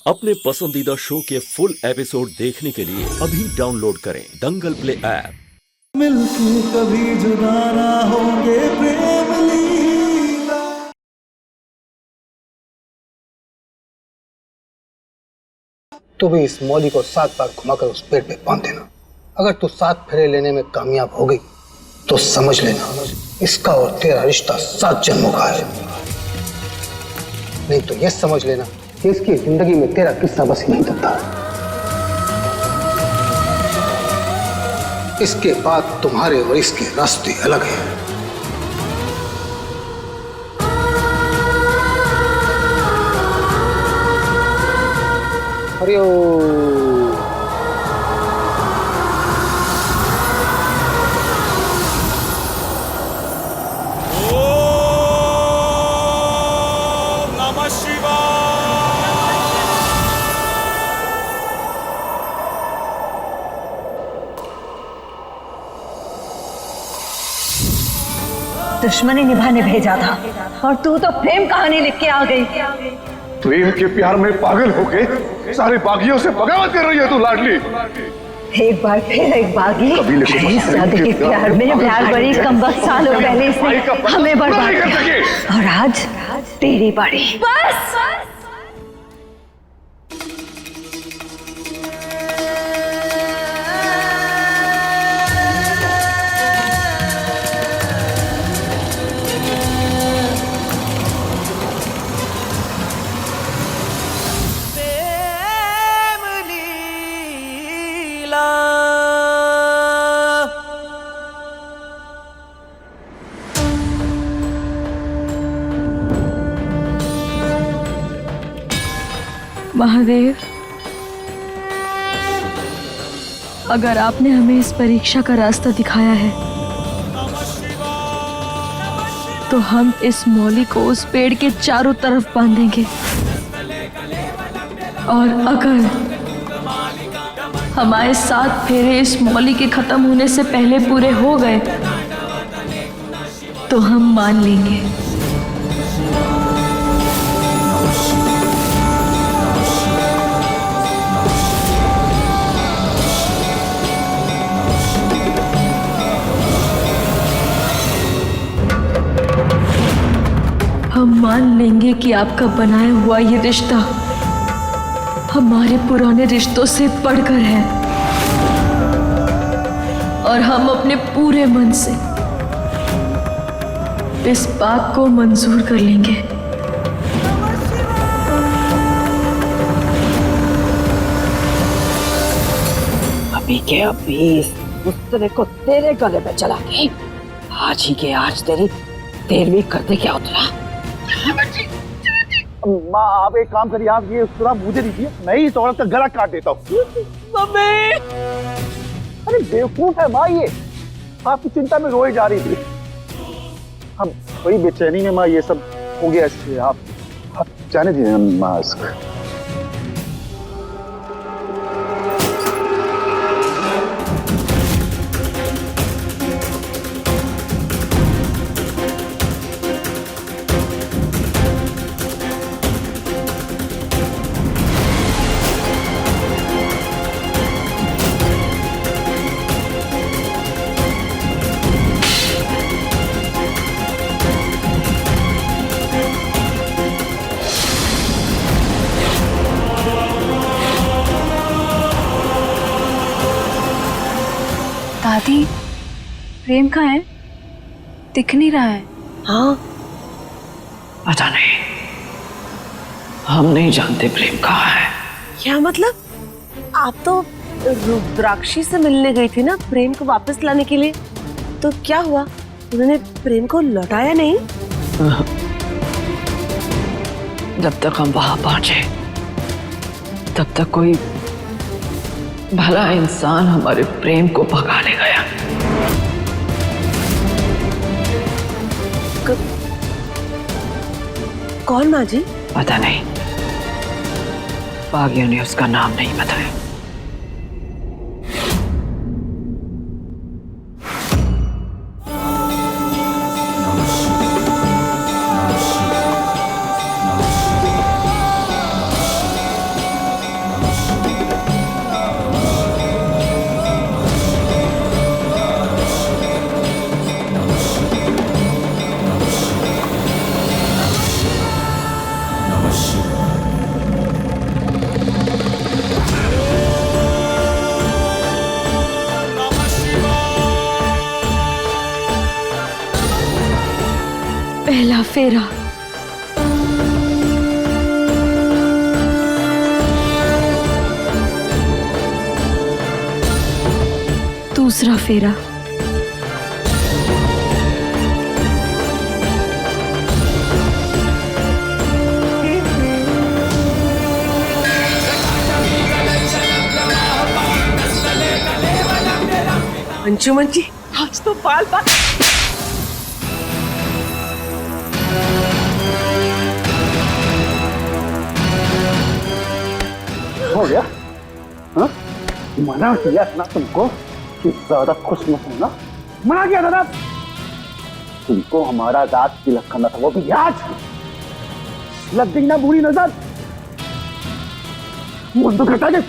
अपने पसंदीदा शो के फुल एपिसोड देखने के लिए अभी डाउनलोड करें दंगल प्ले ऐप। मिलके कभी जुदा ना होंगे प्रेम लीला। तू भी इस मौली को 7 बार घुमाकर उस पेड़ पे बांध देना। अगर तू 7 फेरे लेने में कामयाब हो गई तो समझ लेना इसका और तेरा रिश्ता 7 जन्मों का है। नहीं तो यह समझ लेना कि इसकी जिंदगी में तेरा किस्सा बस नहीं चलता। इसके बाद तुम्हारे और इसके रास्ते अलग हैं। हरिओम। दुश्मनी निभाने भेजा था और तू तो प्रेम कहानी लिख के आ गई। प्रेम के प्यार में पागल होके सारे बागियों से बगावत कर रही है तू लाडली। एक बार फिर एक बागी शादी के प्यार में प्यार बड़ी कमबख्त सालों पहले इसने हमें बर्बाद किया और आज तेरी बारी। बस महादेव, अगर आपने हमें इस परीक्षा का रास्ता दिखाया है तो हम इस मौली को उस पेड़ के चारों तरफ बांधेंगे और अगर हमारे 7 फेरे इस मौली के खत्म होने से पहले पूरे हो गए तो हम मान लेंगे। हम मान लेंगे कि आपका बनाया हुआ ये रिश्ता हमारे पुराने रिश्तों से बढ़कर है और हम अपने पूरे मन से इस बात को मंजूर कर लेंगे। अभी के अभी उस तरह को तेरे गले में चला के आज ही के आज तेरी 13वीं कर दे क्या उतरा। माँ आप एक काम करिए, आप ये उसका मुझे दीजिए, मैं ही इस औरत का गला काट देता हूँ। मम्मी, अरे बेवकूफ है माँ, ये आपकी चिंता में रोई जा रही थी। हम वही बेचैनी में माँ ये सब हो गया इससे। आप जाने दीजिए माँ इसको। दादी, प्रेम कहाँ है? दिख नहीं रहा है। हाँ पता नहीं, हम नहीं जानते प्रेम कहाँ है। क्या मतलब? आप तो रुद्राक्षी से मिलने गई थी ना प्रेम को वापस लाने के लिए, तो क्या हुआ? उन्होंने प्रेम को लौटाया नहीं? जब तक हम वहां पहुंचे तब तक कोई भला इंसान हमारे प्रेम को भगाने गया। कौन माँ जी? पता नहीं, बागियों ने उसका नाम नहीं बताया। फेरा। दूसरा फेरा। अंशुमन जी, आज तो बाल बाल। हो गया? हाँ? मना किया था ना तुमको कि ज्यादा खुश मत होना। मना किया था ना तुमको, हमारा रात तिलक करना था, वो भी आज। लग गई ना बुरी नजर, मुंह तो कटा गए।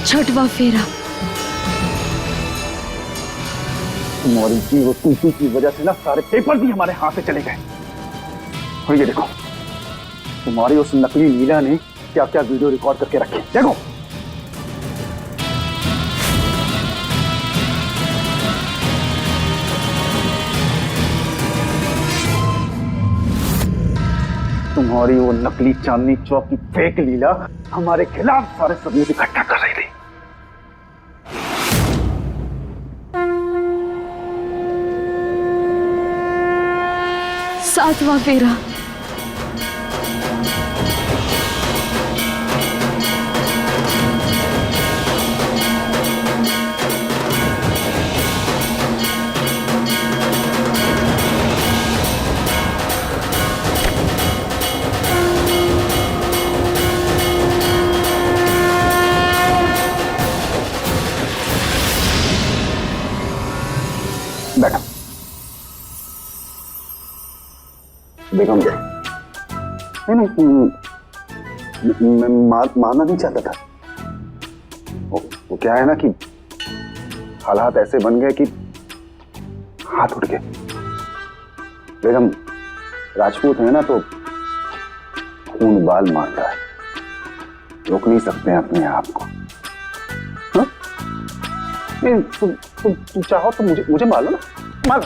छठवां फेरा। तुम्हारी की वो टूटी की वजह से ना सारे पेपर भी हमारे हाथ से चले गए। और ये देखो, तुम्हारी उस नकली लीला ने क्या क्या वीडियो रिकॉर्ड करके रखे, देखो। तुम्हारी वो नकली चांदनी चौक की फेक लीला हमारे खिलाफ सारे सबूत इकट्ठा कर रही थी। सातवां फेरा। बैठो। बेगम जी, नहीं मैं मारना नहीं चाहता था। वो क्या है ना कि हालात ऐसे बन गए कि हाथ उठ गए। बेगम, राजपूत है ना तो खून बाल मारता है, रोक नहीं सकते हैं अपने आप को। तुम चाहो तो मुझे मार लो ना, मार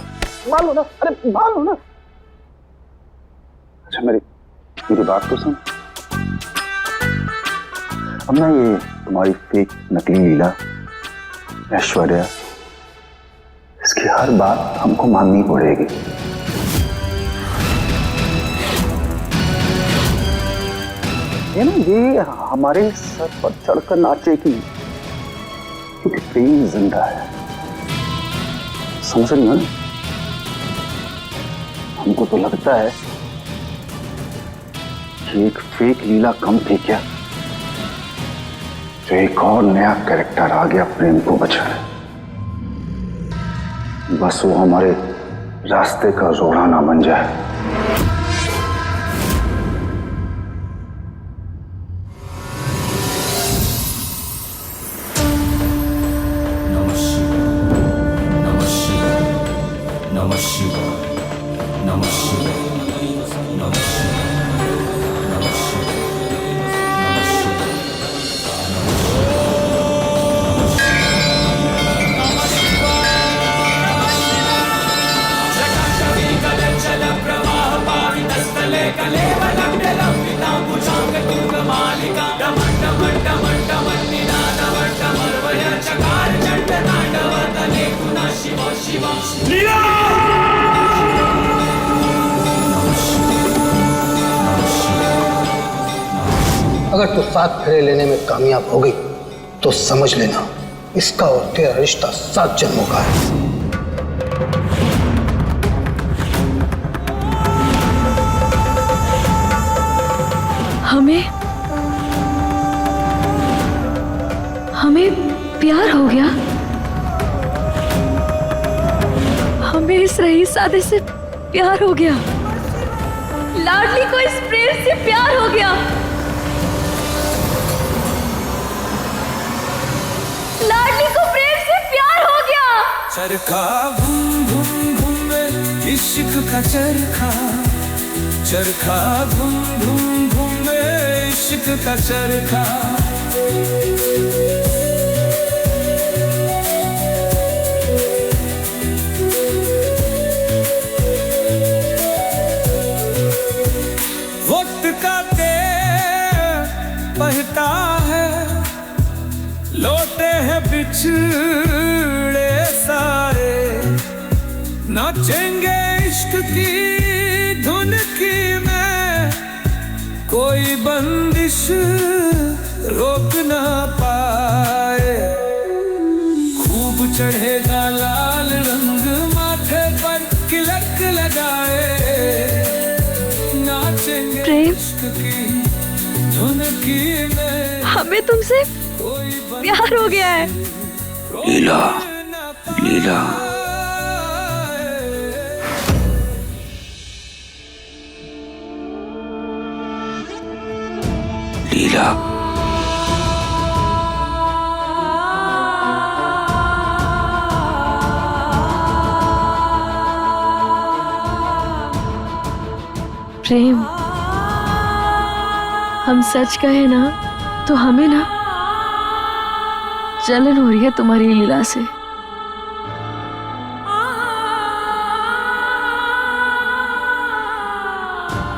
लो ना, अरे मार लो ना। अच्छा मेरी बात तो सुन। अब ना ये तुम्हारी फेक नकली लीला, ऐश्वर्या, इसकी हर बात हमको माननी पड़ेगी। ये ना ये हमारे सर पर चढ़कर नाचेगी क्योंकि प्रेम जिंदा है, समझ रही हो ना? हमको तो लगता है कि एक फेक लीला कम थी क्या, जो एक और नया कैरेक्टर आ गया प्रेम को बचाने। बस वो हमारे रास्ते का रोड़ा ना बन जाए। अगर तू 7 फेरे लेने में कामयाब हो गई तो समझ लेना इसका और तेरा रिश्ता 7 जन्मों का है। हमें प्यार हो गया। हमें इस रईसादे से प्यार हो गया। लाडली को इस प्रेम से प्यार हो गया। लाडली को चरखा घूम घूम घूमे इश्क का चरखा, चरखा घूम घूम घूमे इश्क का चरखा। वक्त का तेर बहता है, लौटे हैं बिछड़े सारे, नाचेंगे इश्क की धुन की में, कोई बंदिश रोक ना पाए। खूब चढ़ेगा लाल रंग माथे पर तिलक लगाए, नाचेंगे प्रेम, इश्क की धुन की में, हमें तुमसे प्यार हो गया है। लीला, लीला। लीला। प्रेम, हम सच कहे ना तो हमें ना जलन हो रही है तुम्हारी लीला से।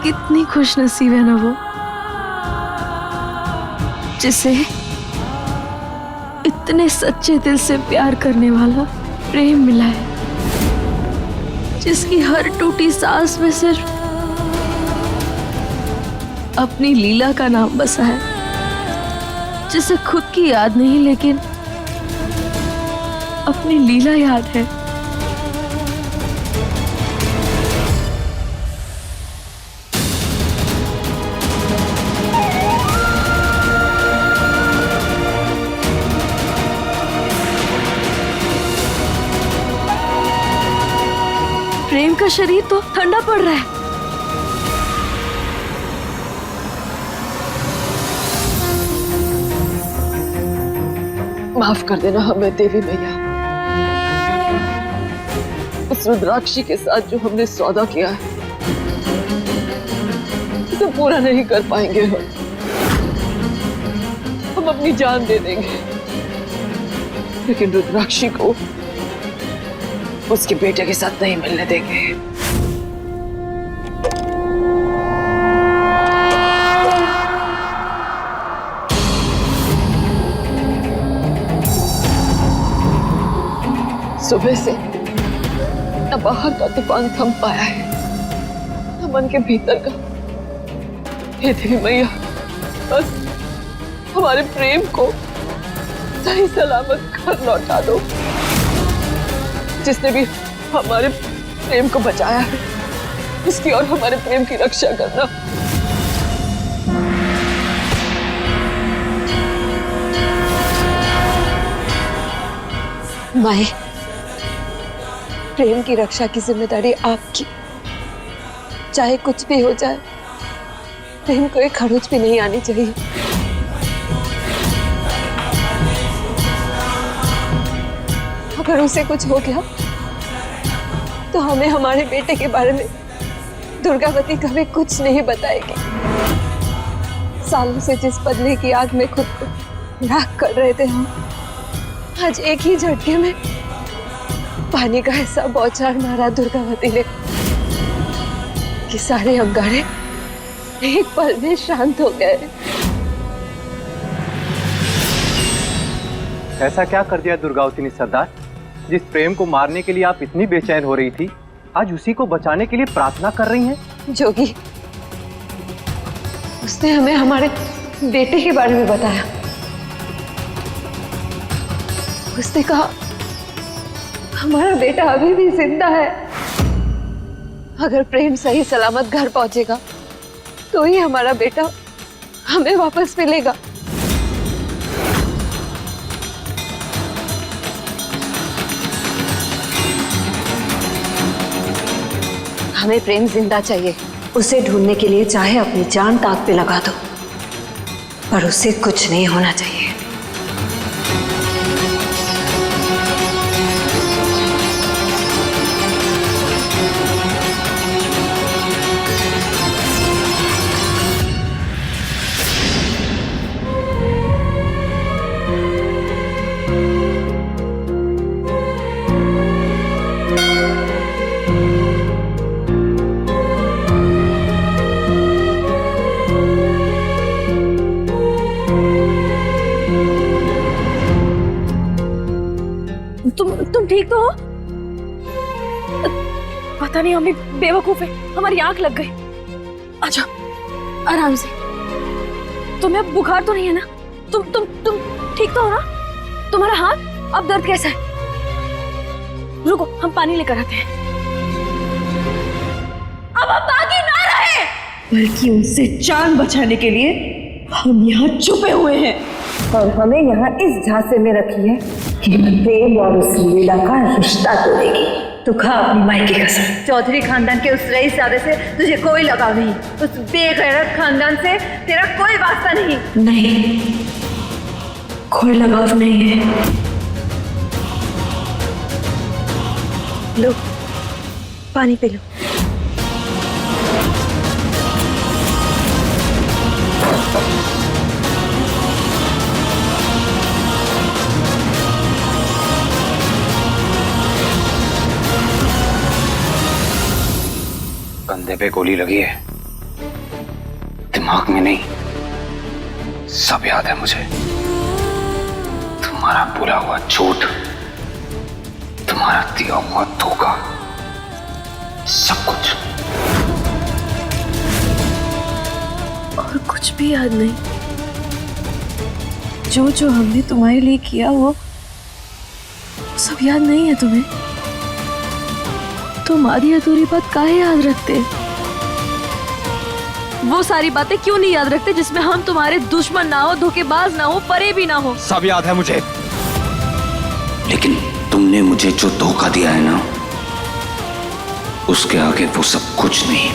कितनी खुश नसीब है ना वो, जिसे इतने सच्चे दिल से प्यार करने वाला प्रेम मिला है, जिसकी हर टूटी सांस में सिर्फ अपनी लीला का नाम बसा है, जिसे खुद की याद नहीं लेकिन अपनी लीला याद है। प्रेम का शरीर तो ठंडा पड़ रहा है। माफ कर देना हमें देवी मैया, उस रुद्राक्षी के साथ जो हमने सौदा किया है उसे पूरा नहीं कर पाएंगे हम अपनी जान दे देंगे, लेकिन रुद्राक्षी को उसके बेटे के साथ नहीं मिलने देंगे। सुबह से न बाहर का तूफान थम पाया है, न मन के भीतर का। हे देवी मैया, बस हमारे प्रेम को सही सलामत घर लौटा दो। जिसने भी हमारे प्रेम को बचाया है उसकी और हमारे प्रेम की रक्षा करना। माए, प्रेम की रक्षा की जिम्मेदारी आपकी। चाहे कुछ भी हो जाए, प्रेम को एक खरोच भी नहीं आनी चाहिए। अगर उसे कुछ हो गया तो हमें हमारे बेटे के बारे में दुर्गावती कभी कुछ नहीं बताएगी। सालों से जिस बदले की आग में खुद को राख कर रहे थे हम, आज एक ही झटके में पानी का ऐसा बौछार मारा दुर्गावती ने कि सारे अंगारे एक पल में शांत हो गए। ऐसा क्या कर दिया दुर्गावती ने सरदार? जिस प्रेम को मारने के लिए आप इतनी बेचैन हो रही थी, आज उसी को बचाने के लिए प्रार्थना कर रही हैं। जोगी, उसने हमें हमारे बेटे के बारे में बताया। उसने कहा हमारा बेटा अभी भी जिंदा है। अगर प्रेम सही सलामत घर पहुंचेगा तो ही हमारा बेटा हमें वापस मिलेगा। हमें प्रेम जिंदा चाहिए। उसे ढूंढने के लिए चाहे अपनी जान ताक पे लगा दो, पर उसे कुछ नहीं होना चाहिए। तुम ठीक तो हो? पता नहीं, अम्मी बेवकूफ है, हमारी आंख लग गई। अच्छा आराम से। तुम्हें बुखार तो नहीं है ना? तुम ठीक तो हो ना? तुम्हारा हाथ अब दर्द कैसा है? रुको, हम पानी लेकर आते हैं। अब हम भागी ना रहे, बल्कि उनसे जान बचाने के लिए हम यहाँ छुपे हुए हैं। और हमें यहाँ इस झांसे में रखी है कि प्रेम और उस लीला का रिश्ता तोड़ेगी। तो खा अपनी माई की कसम। चौधरी खानदान के उस रईसजादे से तुझे कोई लगाव नहीं, उस बेगैरत खानदान से तेरा कोई वास्ता नहीं। नहीं, कोई लगाव नहीं है। लो पानी पी लो। कंधे पे गोली लगी है, दिमाग में नहीं। सब याद है मुझे, तुम्हारा बुला हुआ झूठ, तुम्हारा दिया हुआ धोखा, सब कुछ। और कुछ भी याद नहीं? जो जो हमने तुम्हारे लिए किया वो सब याद नहीं है तुम्हें? तुम आधी अधूरी बात काहे याद रखते? वो सारी बातें क्यों नहीं याद रखते जिसमें हम तुम्हारे दुश्मन ना हो, धोखेबाज ना हो, परे भी ना हो? सब याद है मुझे, लेकिन तुमने मुझे जो धोखा दिया है ना, उसके आगे वो सब कुछ नहीं।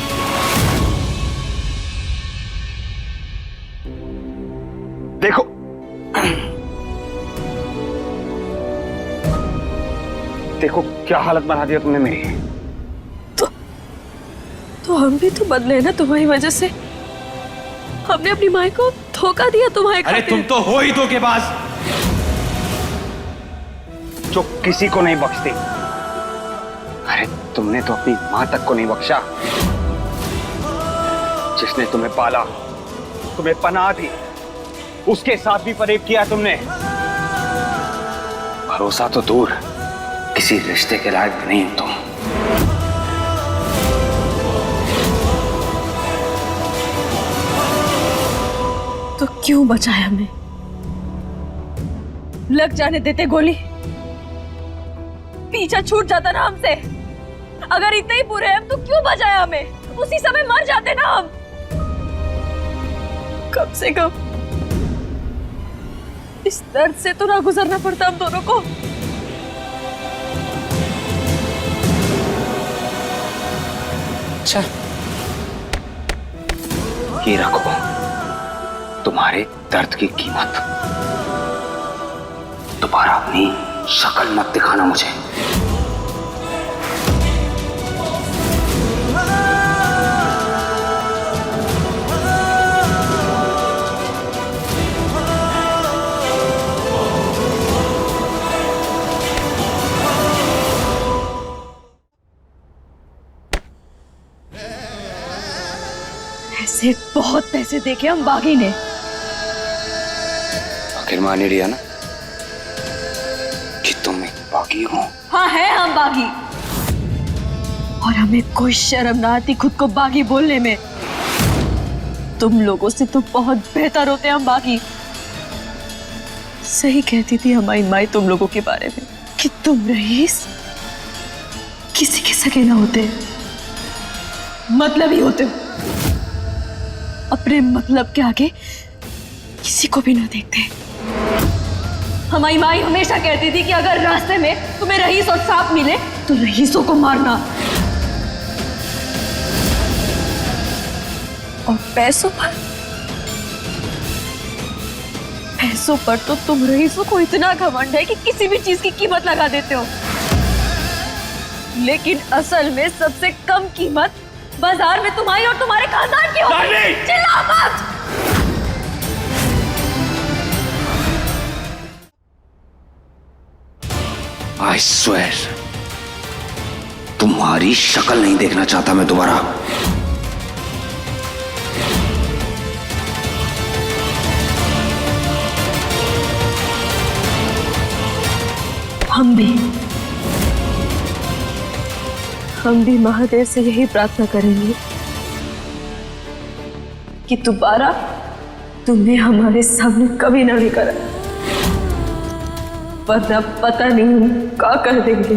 देखो, देखो क्या हालत बना दिया तुमने मेरी। तो हम भी तो बदले हैं ना तुम्हारी वजह से। हमने अपनी माँ को धोखा दिया तुम्हारे खातिर। अरे तुम तो हो ही धोखेबाज, जो किसी को नहीं बख्शती। अरे तुमने तो अपनी माँ तक को नहीं बख्शा, जिसने तुम्हें पाला, तुम्हें पनाह दी, उसके साथ भी फरेब किया तुमने। भरोसा तो दूर, किसी रिश्ते के लायक नहीं हो तुम। तो क्यों बचाया हमें? लग जाने देते गोली, पीछा छूट जाता ना हमसे। अगर इतने ही बुरे हैं तो क्यों बचाया हमें? उसी समय मर जाते ना हम। कम से कम इस दर्द से तो ना गुजरना पड़ता हम दोनों को। अच्छा, ये रखो तुम्हारे दर्द की कीमत। दोबारा अपनी शक्ल मत दिखाना मुझे। ऐसे बहुत पैसे देके हम बागी ने। आखिर मान ही लिया ना कि तुम एक बागी हो। हाँ है हम बागी, और हमें कोई शर्म ना आती खुद को बागी बोलने में। तुम लोगों से तो बहुत बेहतर होते हम बागी। सही कहती थी हमारी माई तुम लोगों के बारे में कि तुम रईस किसी के सगे ना होते, मतलब ही होते हो। अपने मतलब के आगे किसी को भी ना देखते। हमारी माई हमेशा कहती थी कि अगर रास्ते में तुम्हें रईस और सांप मिले तो रईसों को मारना, और पैसों पर तो तुम रईसों को इतना घमंड है कि किसी भी चीज की कीमत लगा देते हो। लेकिन असल में सबसे कम कीमत बाजार में तुम्हारी और तुम्हारे खानदान की होगी। चिल्ला मत। I swear, तुम्हारी शक्ल नहीं देखना चाहता मैं दोबारा। हम भी हम भी महादेव से यही प्रार्थना करेंगे कि दोबारा तुमने हमारे सामने कभी ना भी करा, वरना पता नहीं हम क्या कर देंगे।